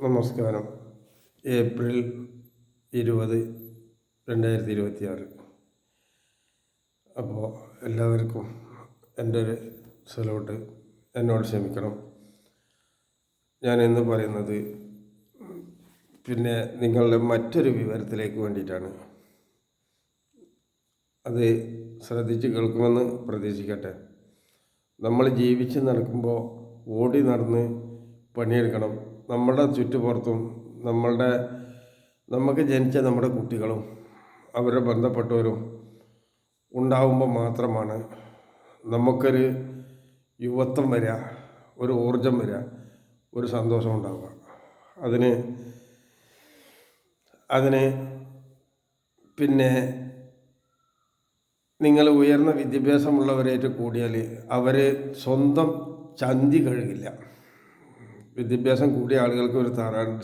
നമസ്കാരം. ഏപ്രിൽ 20, 2026. അപ്പോൾ എല്ലാവർക്കും എൻ്റെ ഒരു സല്യൂട്ട്. എന്നോട് ക്ഷമിക്കണം. ഞാൻ ഇന്ന് പറയുന്നത് പിന്നെ നിങ്ങളുടെ മറ്റൊരു വിവരത്തിലേക്ക് വേണ്ടിയിട്ടാണ്. അത് ശ്രദ്ധിച്ച് കേൾക്കുമെന്ന് പ്രതീക്ഷിക്കട്ടെ. നമ്മൾ ജീവിച്ച് നടക്കുമ്പോൾ ഓടി നടന്ന് പണിയെടുക്കണം. നമ്മുടെ ചുറ്റുപുറത്തും നമുക്ക് ജനിച്ച നമ്മുടെ കുട്ടികളും അവരെ ബന്ധപ്പെട്ടവരും ഉണ്ടാവുമ്പോൾ മാത്രമാണ് നമുക്കൊരു യുവത്വം വരിക, ഒരു ഊർജം വരിക, ഒരു സന്തോഷം ഉണ്ടാവുക. അതിന് പിന്നെ നിങ്ങൾ ഉയർന്ന വിദ്യാഭ്യാസമുള്ളവരായിട്ട് കൂടിയാൽ അവർ സ്വന്തം ചന്തി കഴുകില്ല. വിദ്യാഭ്യാസം കൂടിയ ആളുകൾക്ക് ഒരു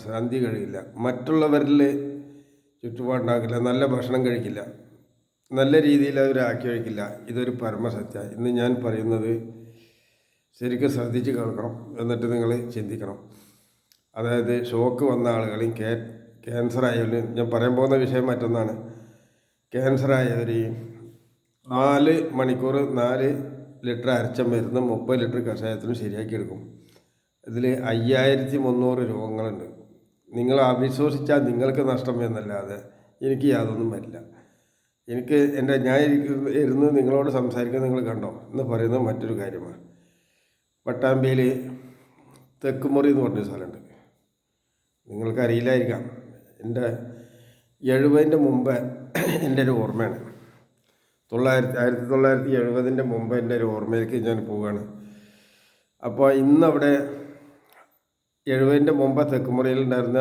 ചന്തി കഴിയില്ല. മറ്റുള്ളവരിൽ ചുറ്റുപാടുണ്ടാക്കില്ല, നല്ല ഭക്ഷണം കഴിക്കില്ല, നല്ല രീതിയിൽ അവർ ആക്കി കഴിക്കില്ല. ഇതൊരു പരമസത്യ. ഇന്ന് ഞാൻ പറയുന്നത് ശരിക്കും ശ്രദ്ധിച്ച് കേൾക്കണം, എന്നിട്ട് നിങ്ങൾ ചിന്തിക്കണം. അതായത് ഷോക്ക് വന്ന ആളുകളെയും ക്യാൻസർ ആയവരും, ഞാൻ പറയാൻ പോകുന്ന വിഷയം മറ്റൊന്നാണ്. ക്യാൻസർ ആയവരെയും 4 മണിക്കൂർ 4 ലിറ്റർ അരച്ച മരുന്ന് 30 ലിറ്റർ കഷായത്തിനും ശരിയാക്കി എടുക്കും. ഇതിൽ 5300 രോഗങ്ങളുണ്ട്. നിങ്ങൾ അവിശ്വസിച്ചാൽ നിങ്ങൾക്ക് നഷ്ടം എന്നല്ലാതെ എനിക്ക് യാതൊന്നും വരില്ല. ഞാൻ ഇരുന്ന് നിങ്ങളോട് സംസാരിക്കുന്നത് നിങ്ങൾ കണ്ടോ എന്ന് പറയുന്നത് മറ്റൊരു കാര്യമാണ്. പട്ടാമ്പിയിൽ തെക്കുമുറി എന്ന് പറഞ്ഞ സ്ഥലമുണ്ട്. നിങ്ങൾക്ക് അറിയില്ലായിരിക്കാം. എൻ്റെ 70-ൻ്റെ മുമ്പ് എൻ്റെ ഒരു ഓർമ്മയാണ്. 1970-ൻ്റെ മുമ്പ് എൻ്റെ ഒരു ഓർമ്മയിലേക്ക് ഞാൻ പോവുകയാണ്. അപ്പോൾ ഇന്നവിടെ 70-ൻ്റെ മുമ്പ് തെക്കുമുറിയിലുണ്ടായിരുന്ന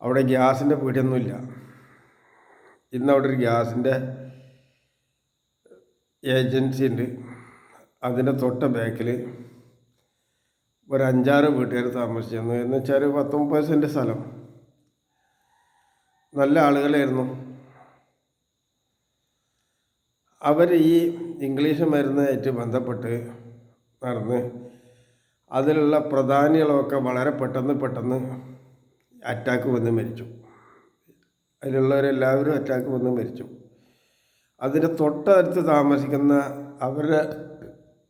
അവിടെ ഗ്യാസിൻ്റെ പീടിയൊന്നുമില്ല. ഇന്നവിടെ ഒരു ഗ്യാസിൻ്റെ ഏജൻസി ഉണ്ട്. അതിൻ്റെ തൊട്ട ബാക്കിൽ ഒരു 5-6 വീട്ടുകാർ താമസിച്ചിരുന്നു. എന്ന് വെച്ചാൽ 19 സെൻറ്റ് സ്ഥലം. നല്ല ആളുകളായിരുന്നു. അവർ ഈ ഇംഗ്ലീഷ് മരുന്നായിട്ട് ബന്ധപ്പെട്ട് നടന്ന് അതിലുള്ള പ്രധാനികളൊക്കെ വളരെ പെട്ടെന്ന് അറ്റാക്ക് വന്ന് മരിച്ചു. അതിലുള്ളവരെല്ലാവരും അറ്റാക്ക് വന്ന് മരിച്ചു. അതിൻ്റെ തൊട്ടടുത്ത് താമസിക്കുന്ന അവരുടെ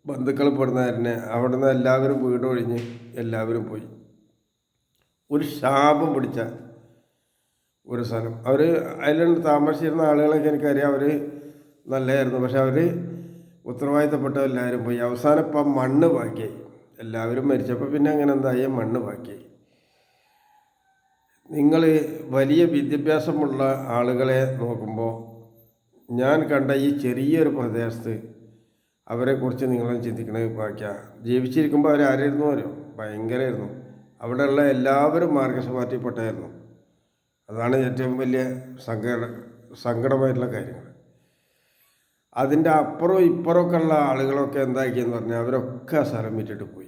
ബന്ധുക്കൾ പെടുന്നവരനെ അവിടെ നിന്ന് എല്ലാവരും വീടൊഴിഞ്ഞ് എല്ലാവരും പോയി. ഒരു ശാപം പിടിച്ച ഒരു സ്ഥലം. അതിൽ താമസിച്ചിരുന്ന ആളുകളൊക്കെ എനിക്കറിയാം, അവർ നല്ലതായിരുന്നു. പക്ഷെ അവർ ഉത്തരവാദിത്തപ്പെട്ട എല്ലാവരും പോയി. അവസാനം ഇപ്പം മണ്ണ് ബാക്കിയായി. എല്ലാവരും മരിച്ചപ്പോൾ പിന്നെ അങ്ങനെ എന്തായി, മണ്ണ് ബാക്കിയായി. നിങ്ങൾ വലിയ വിദ്യാഭ്യാസമുള്ള ആളുകളെ നോക്കുമ്പോൾ ഞാൻ കണ്ട ഈ ചെറിയൊരു പ്രദേശത്ത് അവരെക്കുറിച്ച് നിങ്ങളൊന്ന് ചിന്തിക്കണത് ബാക്കിയാണ്. ജീവിച്ചിരിക്കുമ്പോൾ അവരാരായിരുന്നു അറിയോ? ഭയങ്കരമായിരുന്നു. അവിടെയുള്ള എല്ലാവരും മാർക്സിസ്റ്റ് പാർട്ടിയിൽപ്പെട്ടായിരുന്നു. അതാണ് ഏറ്റവും വലിയ സങ്കടമായിട്ടുള്ള കാര്യങ്ങൾ. അതിൻ്റെ അപ്പുറവും ഇപ്പുറമൊക്കെ ഉള്ള ആളുകളൊക്കെ എന്താക്കിയെന്ന് പറഞ്ഞാൽ അവരൊക്കെ സ്ഥലം വിറ്റിട്ട് പോയി.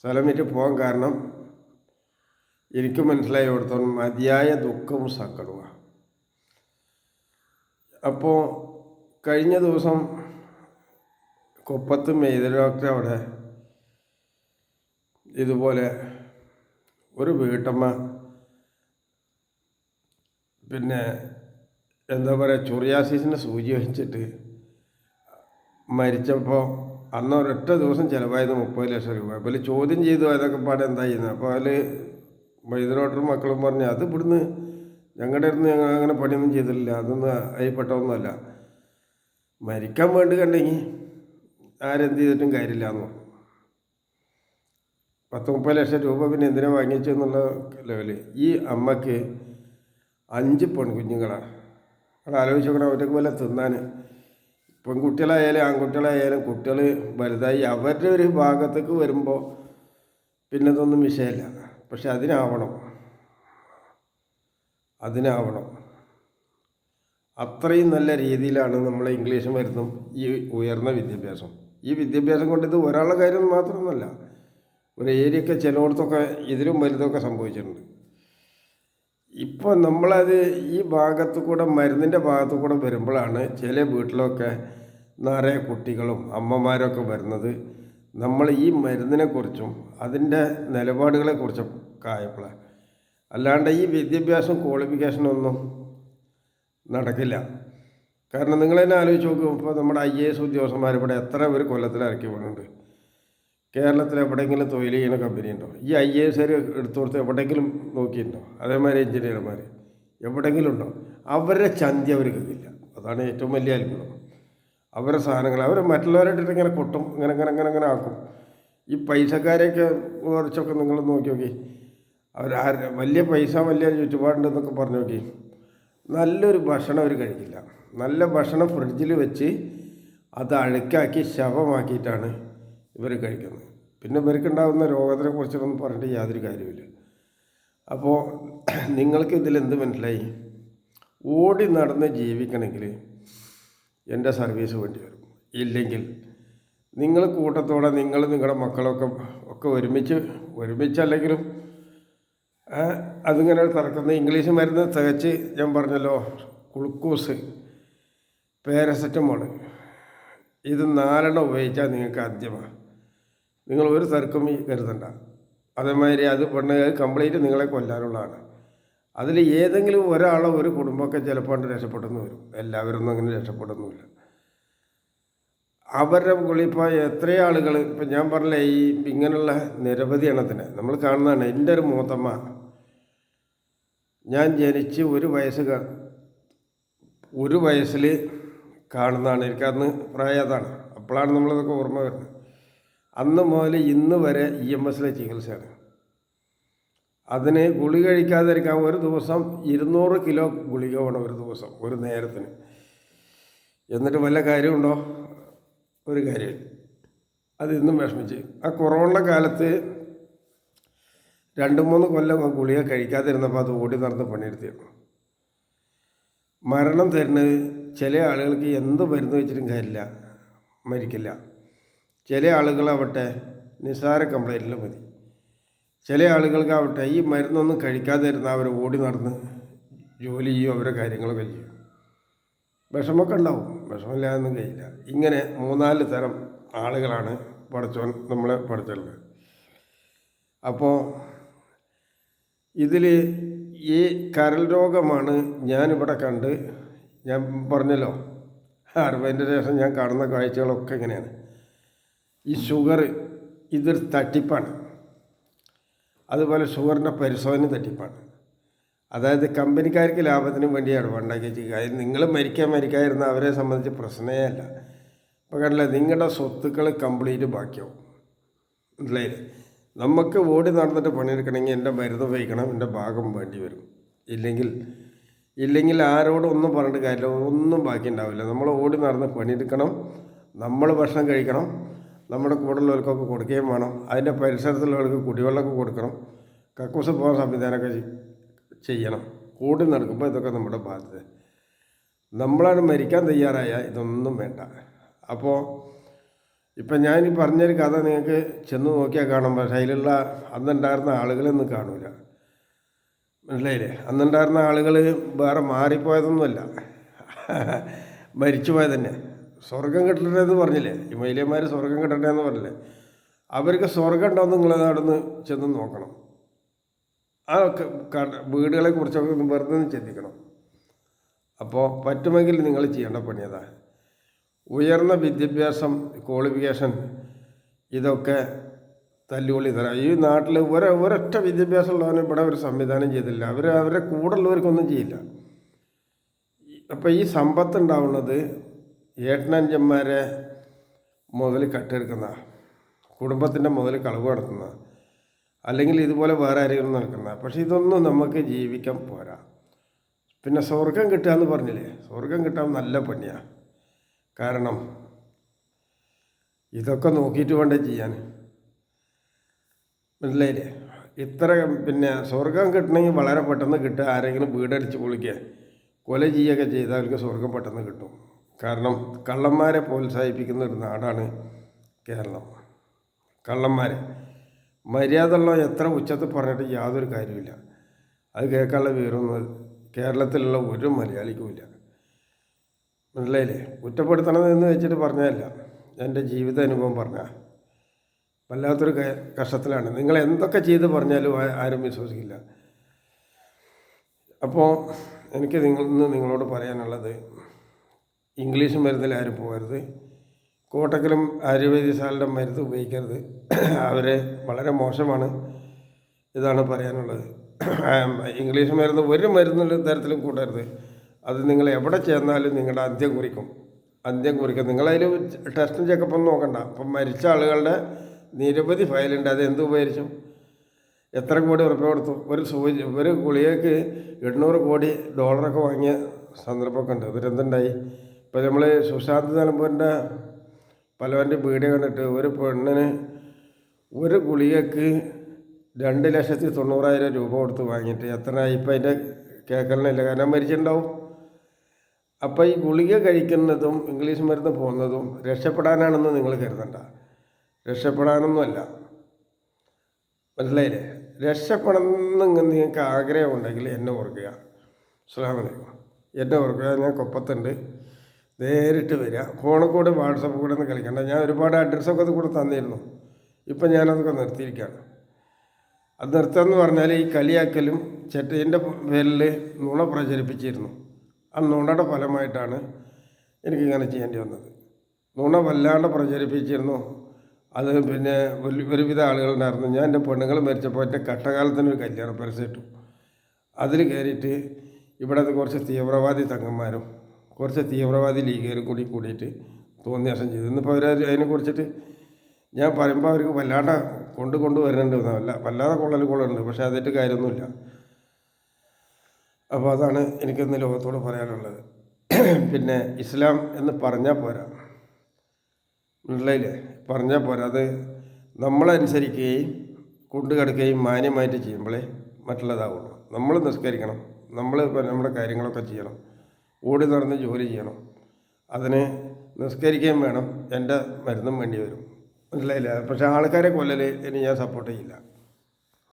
സ്ഥലം വിറ്റ് പോകാൻ കാരണം എനിക്ക് മനസ്സിലായി കൊടുത്തോളം മതിയായ ദുഃഖവും സങ്കടവുമാണ്. അപ്പോൾ കഴിഞ്ഞ ദിവസം കൊപ്പത്ത് മെയ്തൽ ഡോക്ടർ അവിടെ ഇതുപോലെ ഒരു വീട്ടമ്മ പിന്നെ എന്താ പറയുക, ചൊറിയാസിസിൻ്റെ സൂചി വെച്ചിട്ട് മരിച്ചപ്പോൾ അന്ന് ഒരൊറ്റ ദിവസം ചിലവായത് 30 ലക്ഷം രൂപ. അപ്പോൾ ചോദ്യം ചെയ്തു അതൊക്കെ പാടെ എന്താ ചെയ്യുന്നത്. അപ്പോൾ അതിൽ വൈദ്യരോട്ടറും മക്കളും പറഞ്ഞു, അത് ഇവിടുന്ന് ഞങ്ങളുടെ അടുത്ത് ഞങ്ങൾ അങ്ങനെ പണിയൊന്നും ചെയ്തിട്ടില്ല, അതൊന്നും അതിൽപ്പെട്ടതൊന്നുമല്ല, മരിക്കാൻ വേണ്ടി കണ്ടെങ്കിൽ ആരെന്ത് ചെയ്തിട്ടും കാര്യമില്ല എന്ന് പറഞ്ഞു. 30 ലക്ഷം രൂപ പിന്നെ എന്തിനാ വാങ്ങിച്ചു എന്നുള്ള ലെവല്. ഈ അമ്മക്ക് 5 പെൺകുഞ്ഞുങ്ങളാണ്. അത് ആലോചിച്ച് നോക്കണം. അവർക്ക് പോലെ തിന്നാൻ പെൺകുട്ടികളായാലും ആൺകുട്ടികളായാലും കുട്ടികൾ വലുതായി അവരുടെ ഒരു ഭാഗത്തേക്ക് വരുമ്പോൾ പിന്നെ ഇതൊന്നും വിഷയമല്ല. പക്ഷെ അതിനാവണം അത്രയും നല്ല രീതിയിലാണ് നമ്മളെ ഇംഗ്ലീഷ് മരുന്നും ഈ ഉയർന്ന വിദ്യാഭ്യാസം. ഈ വിദ്യാഭ്യാസം കൊണ്ട് ഇത് ഒരാളുടെ കാര്യം മാത്രമൊന്നുമല്ല, ഒരു ഏരിയയൊക്കെ ചിലയിടത്തൊക്കെ ഇതിലും വലുതൊക്കെ സംഭവിച്ചിട്ടുണ്ട്. ഇപ്പോൾ നമ്മളത് ഈ ഭാഗത്തു കൂടെ മരുന്നിൻ്റെ ഭാഗത്തു കൂടെ വരുമ്പോഴാണ് ചില വീട്ടിലൊക്കെ നിറയെ കുട്ടികളും അമ്മമാരൊക്കെ വരുന്നത് നമ്മൾ ഈ മരുന്നിനെക്കുറിച്ചും അതിൻ്റെ നിലപാടുകളെക്കുറിച്ചൊക്കെ ആയപ്പോഴാണ്. അല്ലാണ്ട് ഈ വിദ്യാഭ്യാസം ക്വാളിഫിക്കേഷനൊന്നും നടക്കില്ല. കാരണം നിങ്ങൾ തന്നെ ആലോചിച്ച് നോക്കും, ഇപ്പോൾ നമ്മുടെ IAS ഉദ്യോഗസ്ഥന്മാർ ഇവിടെ എത്ര ഒരു കൊല്ലത്തിൽ ഇറക്കി വിടുന്നുണ്ട്. കേരളത്തിൽ എവിടെയെങ്കിലും തൊഴിൽ ചെയ്യുന്ന കമ്പനി ഉണ്ടോ? ഈ IAS എടുത്തു കൊടുത്ത് എവിടെയെങ്കിലും നോക്കിയിട്ടുണ്ടോ? അതേമാതിരി എഞ്ചിനീയർമാർ എവിടെയെങ്കിലും ഉണ്ടോ? അവരുടെ ചന്തി അവർക്ക് ഇല്ല. അതാണ് ഏറ്റവും വലിയ അത്ഭുതം. അവരുടെ സാധനങ്ങൾ അവർ മറ്റുള്ളവരായിട്ട് ഇങ്ങനെ കൊട്ടും, ഇങ്ങനെ ആക്കും. ഈ പൈസക്കാരെയൊക്കെ കുറച്ചൊക്കെ നിങ്ങൾ നോക്കി നോക്കി, അവർ വലിയ പൈസ വലിയ ചുറ്റുപാടുണ്ടെന്നൊക്കെ പറഞ്ഞു നോക്കി, നല്ലൊരു ഭക്ഷണം അവർ കഴിക്കില്ല. നല്ല ഭക്ഷണം ഫ്രിഡ്ജിൽ വെച്ച് അത് അഴുക്കാക്കി ശവമാക്കിയിട്ടാണ് ഇവർ കഴിക്കുന്നത്. പിന്നെ ഇവർക്കുണ്ടാകുന്ന രോഗത്തിനെ കുറിച്ചൊന്നും പറഞ്ഞിട്ട് യാതൊരു കാര്യമില്ല. അപ്പോൾ നിങ്ങൾക്ക് ഇതിലെന്ത് മനസ്സിലായി? ഓടി നടന്ന് ജീവിക്കണമെങ്കിൽ എൻ്റെ സർവീസ് വേണ്ടി വരും. ഇല്ലെങ്കിൽ നിങ്ങൾ കൂട്ടത്തോടെ നിങ്ങളുടെ മക്കളൊക്കെ ഒരുമിച്ചല്ലെങ്കിലും അതിങ്ങനെ തറക്കുന്ന ഇംഗ്ലീഷ് മരുന്ന് തികച്ച് ഞാൻ പറഞ്ഞല്ലോ, ഗ്ലൂക്കോസ്, പാരസെറ്റമോൾ, ഇത് 4 ഉപയോഗിച്ചാൽ നിങ്ങൾക്ക് ആദ്യമാണ്. നിങ്ങൾ ഒരു തർക്കം കരുതണ്ട. അതേമാതിരി അത് കംപ്ലീറ്റ് നിങ്ങളെ കൊല്ലാനുള്ളതാണ്. അതിൽ ഏതെങ്കിലും ഒരാളോ ഒരു കുടുംബമൊക്കെ ചിലപ്പോൾ രക്ഷപ്പെട്ടെന്ന് വരും. എല്ലാവരൊന്നും അങ്ങനെ രക്ഷപ്പെടുന്നില്ല. അവരുടെ ഇപ്പോൾ എത്രയോ ആളുകൾ, ഇപ്പം ഞാൻ പറഞ്ഞില്ലേ, ഈ ഇങ്ങനെയുള്ള നിരവധി എണ്ണത്തിന് നമ്മൾ കാണുന്നതാണ്. എൻ്റെ ഒരു മൂത്തമ്മ, ഞാൻ ജനിച്ച് ഒരു വയസ്സിൽ കാണുന്നതാണ്. എനിക്കന്ന് പ്രായം അതാണ്. അപ്പോഴാണ് നമ്മളിതൊക്കെ ഓർമ്മ വരുന്നത്. അന്ന് മുതൽ ഇന്ന് വരെ EMS ചികിത്സയാണ്. അതിന് ഗുളിക കഴിക്കാതിരിക്കാൻ ഒരു ദിവസം 200 കിലോ ഗുളിക വേണം, ഒരു ദിവസം, ഒരു നേരത്തിന്. എന്നിട്ട് വല്ല കാര്യമുണ്ടോ? ഒരു കാര്യമില്ല. അത് ഇന്നും വിഷമിച്ച്. ആ കൊറോണ കാലത്ത് 2-3 കൊല്ലം ഗുളിക കഴിക്കാതിരുന്നപ്പോൾ അത് ഓടി നടന്ന് പണിയെടുത്തിരുന്നു. മരണം തരുന്നത് ചില ആളുകൾക്ക് എന്ത് മരുന്ന് വെച്ചിട്ടും കാര്യമില്ല, മരിക്കില്ല. ചില ആളുകളാവട്ടെ നിസ്സാര കംപ്ലൈൻറ്റിൽ മതി. ചില ആളുകൾക്കാവട്ടെ ഈ മരുന്നൊന്നും കഴിക്കാതിരുന്നാൽ അവർ ഓടി നടന്ന് ജോലി ചെയ്യും, അവരുടെ കാര്യങ്ങളൊക്കെ ചെയ്യും. വിഷമമൊക്കെ ഉണ്ടാവും, വിഷമമില്ലാതൊന്നും കഴിയില്ല. ഇങ്ങനെ 3-4 തരം ആളുകളാണ് പഠിച്ചവൻ നമ്മളെ പഠിച്ചുള്ളത്. അപ്പോൾ ഇതിൽ ഈ കരൾ രോഗമാണ് ഞാനിവിടെ കണ്ട്. ഞാൻ പറഞ്ഞല്ലോ, 60-ൻ്റെ ശേഷം ഞാൻ കാണുന്ന കാഴ്ചകളൊക്കെ ഇങ്ങനെയാണ്. ഈ ഷുഗർ ഇതൊരു തട്ടിപ്പാണ്. അതുപോലെ ഷുഗറിൻ്റെ പരിശോധന തട്ടിപ്പാണ്. അതായത് കമ്പനിക്കാർക്ക് ലാഭത്തിന് വേണ്ടിയാണ് ഉണ്ടാക്കി ചെയ്യുക. നിങ്ങൾ മരിക്കാതിരുന്ന അവരെ സംബന്ധിച്ച് പ്രശ്നമേ അല്ല. ഇപ്പോൾ കണ്ടില്ലേ, നിങ്ങളുടെ സ്വത്തുക്കൾ കംപ്ലീറ്റ് ബാക്കിയാവും. മനസ്സിലായില്ലേ? നമുക്ക് ഓടി നടന്നിട്ട് പണിയെടുക്കണമെങ്കിൽ എൻ്റെ മരുന്ന് ഉപയോഗിക്കണം, എൻ്റെ ഭാഗം വേണ്ടി വരും. ഇല്ലെങ്കിൽ ആരോടും ഒന്നും പറഞ്ഞിട്ട് കാര്യമില്ല, ഒന്നും ബാക്കി ഉണ്ടാവില്ല. നമ്മൾ ഓടി നടന്ന് പണിയെടുക്കണം, നമ്മൾ ഭക്ഷണം കഴിക്കണം, നമ്മുടെ കൂടെയുള്ളവർക്കൊക്കെ കൊടുക്കുകയും വേണം. അതിൻ്റെ പരിസരത്തുള്ളവർക്ക് കുടിവെള്ളമൊക്കെ കൊടുക്കണം, കക്കൂസ് പോകാൻ സംവിധാനമൊക്കെ ചെയ്യണം. ഓടി നടക്കുമ്പോൾ ഇതൊക്കെ നമ്മുടെ ബാധ്യത. നമ്മളാണ് മരിക്കാൻ തയ്യാറായാൽ ഇതൊന്നും വേണ്ട. അപ്പോൾ ഇപ്പം ഞാൻ ഈ പറഞ്ഞൊരു കഥ നിങ്ങൾക്ക് ചെന്ന് നോക്കിയാൽ കാണാം. പക്ഷേ അതിലുള്ള അന്നുണ്ടായിരുന്ന ആളുകളൊന്നും കാണൂല. മനസ്സിലായില്ലേ? അന്നുണ്ടായിരുന്ന ആളുകൾ വേറെ മാറിപ്പോയതൊന്നുമല്ല, മരിച്ചു പോയത് തന്നെ. സ്വർഗം കിട്ടട്ടെ എന്ന് പറഞ്ഞില്ലേ, ഈ മൈലിയന്മാർ സ്വർഗം കിട്ടട്ടെ എന്ന് പറഞ്ഞില്ലേ, അവർക്ക് സ്വർഗം ഉണ്ടോ എന്ന് നിങ്ങളതവിടുന്ന് ചെന്ന് നോക്കണം. ആ വീടുകളെ കുറിച്ചൊക്കെ ഒന്ന് വെറുതെ ഒന്ന് ചിന്തിക്കണം. അപ്പോൾ പറ്റുമെങ്കിൽ നിങ്ങൾ ചെയ്യേണ്ട പണി അതാണ്. ഉയർന്ന വിദ്യാഭ്യാസം, ക്വാളിഫിക്കേഷൻ, ഇതൊക്കെ തല്ലുകൊള്ളി തരാം. ഈ നാട്ടിൽ ഒരൊറ്റ വിദ്യാഭ്യാസം ഉള്ളവനെ ഇവിടെ ഒരു സംവിധാനം ചെയ്തില്ല. അവരുടെ കൂടെയുള്ളവർക്കൊന്നും ചെയ്യില്ല. അപ്പോൾ ഈ സമ്പത്ത് ഉണ്ടാവുന്നത് ഏട്ടനഞ്ചന്മാരെ മുതൽ കട്ടെടുക്കുന്ന, കുടുംബത്തിൻ്റെ മുതൽ കളവ് നടത്തുന്ന, അല്ലെങ്കിൽ ഇതുപോലെ വേറെ ആരെങ്കിലും നടക്കുന്ന. പക്ഷെ ഇതൊന്നും നമുക്ക് ജീവിക്കാൻ പോരാ. പിന്നെ സ്വർഗം കിട്ടുക എന്ന് പറഞ്ഞില്ലേ, സ്വർഗം കിട്ടാൻ നല്ല പണിയാണ്. കാരണം ഇതൊക്കെ നോക്കിയിട്ട് വേണ്ടേ ചെയ്യാൻ. മനസ്സിലായില്ലേ? ഇത്ര പിന്നെ സ്വർഗം കിട്ടണമെങ്കിൽ വളരെ പെട്ടെന്ന് കിട്ടുക. ആരെങ്കിലും വീടടിച്ച് പൊളിക്കുക, കൊല ചെയ്യുകയൊക്കെ ചെയ്താൽ അവർക്ക് സ്വർഗം പെട്ടെന്ന് കിട്ടും. കാരണം കള്ളന്മാരെ പ്രോത്സാഹിപ്പിക്കുന്ന ഒരു നാടാണ് കേരളം. കള്ളന്മാരെ മര്യാദയുള്ള എത്ര ഉച്ചത്തിൽ പറഞ്ഞിട്ട് യാതൊരു കാര്യമില്ല. അത് കേൾക്കാനുള്ള വിവരമൊന്നും കേരളത്തിലുള്ള ഒരു മലയാളിക്കുമില്ല. മനസ്സിലായില്ലേ? കുറ്റപ്പെടുത്തണമെന്ന് വെച്ചിട്ട് പറഞ്ഞതല്ല, എൻ്റെ ജീവിത അനുഭവം പറഞ്ഞാൽ. വല്ലാത്തൊരു കഷ്ടത്തിലാണ്. നിങ്ങൾ എന്തൊക്കെ ചെയ്ത് പറഞ്ഞാലും ആരും വിശ്വസിക്കില്ല. അപ്പോൾ എനിക്ക് നിങ്ങളോട് പറയാനുള്ളത്, ഇംഗ്ലീഷ് മരുന്നിൽ ആരും പോകരുത്. കോട്ടക്കലും ആയുർവേദശാലയുടെ മരുന്ന് ഉപയോഗിക്കരുത്. അവരെ വളരെ മോശമാണ്. ഇതാണ് പറയാനുള്ളത്. ഇംഗ്ലീഷ് മരുന്ന് ഒരു മരുന്നിലും തരത്തിലും കൂട്ടരുത്. അത് നിങ്ങൾ എവിടെ ചെന്നാലും നിങ്ങളുടെ അന്ത്യം കുറിക്കും. നിങ്ങളതിൽ ടെസ്റ്റും ചെക്കപ്പൊന്നും നോക്കണ്ട. അപ്പം മരിച്ച ആളുകളുടെ നിരവധി ഫയലുണ്ട്. അത് എന്ത് ഉപകരിച്ചു? എത്ര കോടി ഉറപ്പ് കൊടുത്തു? ഒരു ഗുളികയ്ക്ക് 800 കോടി ഡോളറൊക്കെ വാങ്ങിയ സന്ദർഭമൊക്കെ ഉണ്ട്. എന്നിട്ടെന്തുണ്ടായി? ഇപ്പോൾ നമ്മൾ സുശാന്ത് നിലമ്പൂരിൻ്റെ പലവൻ്റെ വീഡിയോ കണ്ടിട്ട് ഒരു പെണ്ണിന് ഒരു ഗുളികയ്ക്ക് 2,90,000 രൂപ കൊടുത്ത് വാങ്ങിയിട്ട് എത്രയായി? ഇപ്പം അതിൻ്റെ കേൾക്കലിനില്ല. കാരണം മരിച്ചിട്ടുണ്ടാവും. അപ്പോൾ ഈ ഗുളിക കഴിക്കുന്നതും ഇംഗ്ലീഷ് മരുന്ന് പോകുന്നതും രക്ഷപ്പെടാനാണെന്ന് നിങ്ങൾ കരുതണ്ട. രക്ഷപ്പെടാനൊന്നുമല്ല. മനസ്സിലായില്ലേ? രക്ഷപ്പെടണമെന്ന് നിങ്ങൾക്ക് ആഗ്രഹമുണ്ടെങ്കിൽ എന്നെ ഓർക്കുക. അസ്സലാമു അലൈക്കും. എന്നെ ഓർക്കുക. ഞാൻ കൊപ്പത്തുണ്ട്. നേരിട്ട് വരിക. ഫോണിൽ കൂടെ വാട്സപ്പ് കൂടെ ഒന്ന് കളിക്കണ്ട. ഞാൻ ഒരുപാട് അഡ്രസ്സൊക്കെ അത് കൂടെ തന്നിരുന്നു. ഇപ്പം ഞാനതൊക്കെ നിർത്തിയിരിക്കുകയാണ്. അത് നിർത്തുകയെന്ന് പറഞ്ഞാൽ ഈ കളിയാക്കലും ചെറ്റേൻ്റെ പേരിൽ നുണ പ്രചരിപ്പിച്ചിരുന്നു. ആ നുണയുടെ ഫലമായിട്ടാണ് എനിക്കിങ്ങനെ ചെയ്യേണ്ടി വന്നത്. നുണ വല്ലാണ്ട് പ്രചരിപ്പിച്ചിരുന്നു. അത് പിന്നെ ഒരുവിധ ആളുകളുണ്ടായിരുന്നു. ഞാൻ എൻ്റെ പെണ്ണുങ്ങൾ മരിച്ചപ്പോൾ എൻ്റെ കഷ്ടകാലത്തിനൊരു കല്യാണ പരസ്യം ഇട്ടു. അതിൽ കയറിയിട്ട് ഇവിടെ കുറച്ച് തീവ്രവാദി തങ്ങന്മാരും കുറച്ച് തീവ്രവാദി ലീഗുകാരും കൂടിയിട്ട് തോന്നിയാസം ചെയ്തു. ഇന്നിപ്പോൾ അവർ അതിനെക്കുറിച്ചിട്ട് ഞാൻ പറയുമ്പോൾ അവർക്ക് വല്ലാണ്ട് കൊണ്ടുവരുന്നുണ്ട്. വല്ലാതെ കൊള്ളലുണ്ട്. പക്ഷേ അതിട്ട് കാര്യമൊന്നുമില്ല. അപ്പോൾ അതാണ് എനിക്കിന്ന് ലോകത്തോട് പറയാനുള്ളത്. പിന്നെ ഇസ്ലാം എന്ന് പറഞ്ഞാൽ പോരാ. മനസ്സിലായില്ലേ? പറഞ്ഞാൽ പോരാ. അത് നമ്മളനുസരിക്കുകയും കൊണ്ടുകിടക്കുകയും മാന്യമായിട്ട് ചെയ്യുമ്പോഴേ മറ്റുള്ളതാവുള്ളൂ. നമ്മൾ നിസ്കരിക്കണം. നമ്മൾ നമ്മുടെ കാര്യങ്ങളൊക്കെ ചെയ്യണം. ഓടി നടന്ന് ജോലി ചെയ്യണം. അതിന് നിസ്കരിക്കുകയും വേണം. എൻ്റെ മരുന്നും വേണ്ടി വരും. മനസ്സിലായില്ല? പക്ഷേ ആൾക്കാരെ കൊല്ലൽ ഇനി ഞാൻ സപ്പോർട്ട് ചെയ്യില്ല.